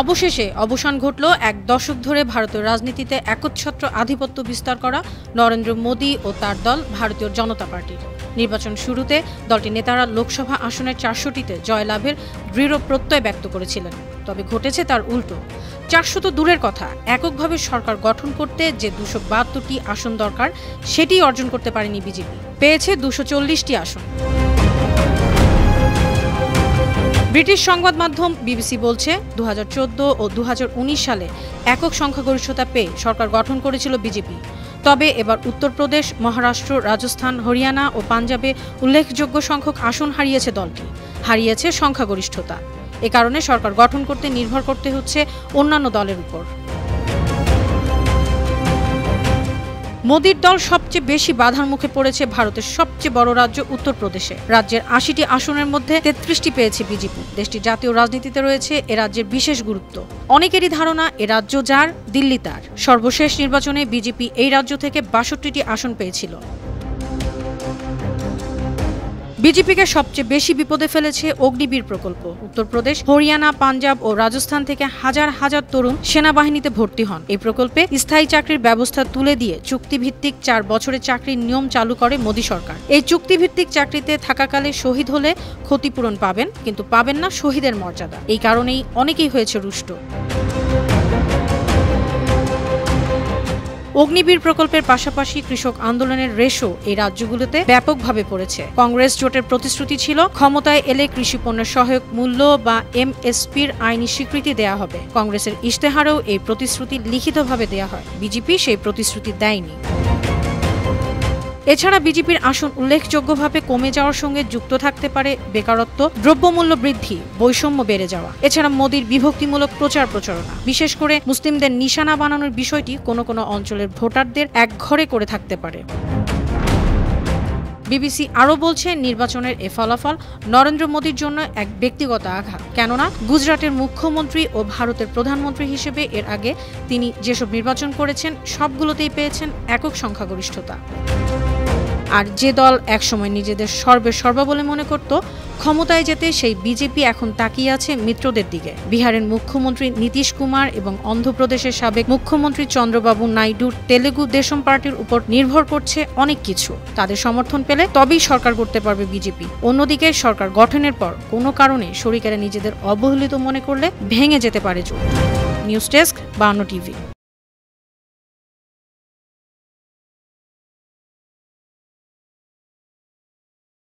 অবশেষে অবসান ঘটল এক দশক ধরে ভারতীয় রাজনীতিতে একচ্ছত্র আধিপত্য বিস্তার করা নরেন্দ্র মোদী ও তার দল ভারতীয় জনতা পার্টির। নির্বাচন শুরুতে দলটির নেতারা লোকসভা আসনের 400টিতে জয়লাভের দৃঢ় প্রত্যয় ব্যক্ত করেছিলেন। তবে ঘটেছে তার উল্টো। 400 তো দূরের কথা, এককভাবে সরকার গঠন করতে যে 272টি আসন দরকার সেটি অর্জন করতে পারেনি বিজেপি। পেয়েছে 240টি আসন। ব্রিটিশ সংবাদ মাধ্যম বিবিসি বলছে 2014 ও 2019 সালে একক সংখ্যাগরিষ্ঠতা পেয়ে সরকার গঠন করেছিল বিজেপি। তবে এবার উত্তরপ্রদেশ, মহারাষ্ট্র, রাজস্থান, হরিয়ানা ও পাঞ্জাবে উল্লেখযোগ্য সংখ্যক আসন হারিয়েছে দলটি, হারিয়েছে সংখ্যাগরিষ্ঠতা। এ কারণে সরকার গঠন করতে নির্ভর করতে হচ্ছে অন্যান্য দলের উপর। মোদির দল সবচেয়ে বেশি বাধার মুখে পড়েছে ভারতের সবচেয়ে বড় রাজ্য উত্তরপ্রদেশে। রাজ্যের 80টি আসনের মধ্যে 33টি পেয়েছে বিজেপি। দেশটির জাতীয় রাজনীতিতে রয়েছে এ রাজ্যের বিশেষ গুরুত্ব। অনেকেরই ধারণা এ রাজ্য যার, দিল্লি তার। সর্বশেষ নির্বাচনে বিজেপি এই রাজ্য থেকে 62টি আসন পেয়েছিল। বিজেপিকে সবচেয়ে বেশি বিপদে ফেলেছে অগ্নিবীর প্রকল্প। উত্তরপ্রদেশ, হরিয়ানা, পাঞ্জাব ও রাজস্থান থেকে হাজার হাজার তরুণ সেনাবাহিনীতে ভর্তি হন। এই প্রকল্পে স্থায়ী চাকরির ব্যবস্থা তুলে দিয়ে চুক্তিভিত্তিক 4 বছরের চাকরির নিয়ম চালু করে মোদী সরকার। এই চুক্তিভিত্তিক চাকরিতে থাকাকালে শহীদ হলে ক্ষতিপূরণ পাবেন, কিন্তু পাবেন না শহীদের মর্যাদা। এই কারণেই অনেকেই হয়েছে রুষ্ট। অগ্নিবীর প্রকল্পের পাশাপাশি কৃষক আন্দোলনের রেশও এই রাজ্যগুলোতে ব্যাপকভাবে পড়েছে। কংগ্রেস জোটের প্রতিশ্রুতি ছিল ক্ষমতায় এলে কৃষি পণ্যের সহায়ক মূল্য বা এমএসপির আইনি স্বীকৃতি দেয়া হবে। কংগ্রেসের ইশতেহারেও এই প্রতিশ্রুতি লিখিতভাবে দেয়া হয়। বিজেপি সেই প্রতিশ্রুতি দেয়নি। এছাড়া বিজেপির আসন উল্লেখযোগ্যভাবে কমে যাওয়ার সঙ্গে যুক্ত থাকতে পারে বেকারত্ব, দ্রব্যমূল্য বৃদ্ধি, বৈষম্য বেড়ে যাওয়া। এছাড়া মোদির বিভক্তিমূলক প্রচারণা, বিশেষ করে মুসলিমদের নিশানা বানানোর বিষয়টি কোনো কোনো অঞ্চলের ভোটারদের একঘরে করে থাকতে পারে। বিবিসি আরও বলছে, নির্বাচনের এ ফলাফল নরেন্দ্র মোদীর জন্য এক ব্যক্তিগত আঘাত। কেননা গুজরাটের মুখ্যমন্ত্রী ও ভারতের প্রধানমন্ত্রী হিসেবে এর আগে তিনি যেসব নির্বাচন করেছেন সবগুলোতেই পেয়েছেন একক সংখ্যাগরিষ্ঠতা। আর যে দল একসময় নিজেদের সর্বা বলে মনে করত, ক্ষমতায় যেতে সেই বিজেপি এখন তাকিয়ে আছে মিত্রদের দিকে। বিহারের মুখ্যমন্ত্রী নীতিশ কুমার এবং অন্ধ্রপ্রদেশের সাবেক মুখ্যমন্ত্রী চন্দ্রবাবু নাইডুর তেলেগু দেশম পার্টির উপর নির্ভর করছে অনেক কিছু। তাদের সমর্থন পেলে তবেই সরকার করতে পারবে বিজেপি। অন্যদিকে সরকার গঠনের পর কোনো কারণে শরিকেরা নিজেদের অবহেলিত মনে করলে ভেঙে যেতে পারে জোট। News desk, 52 TV.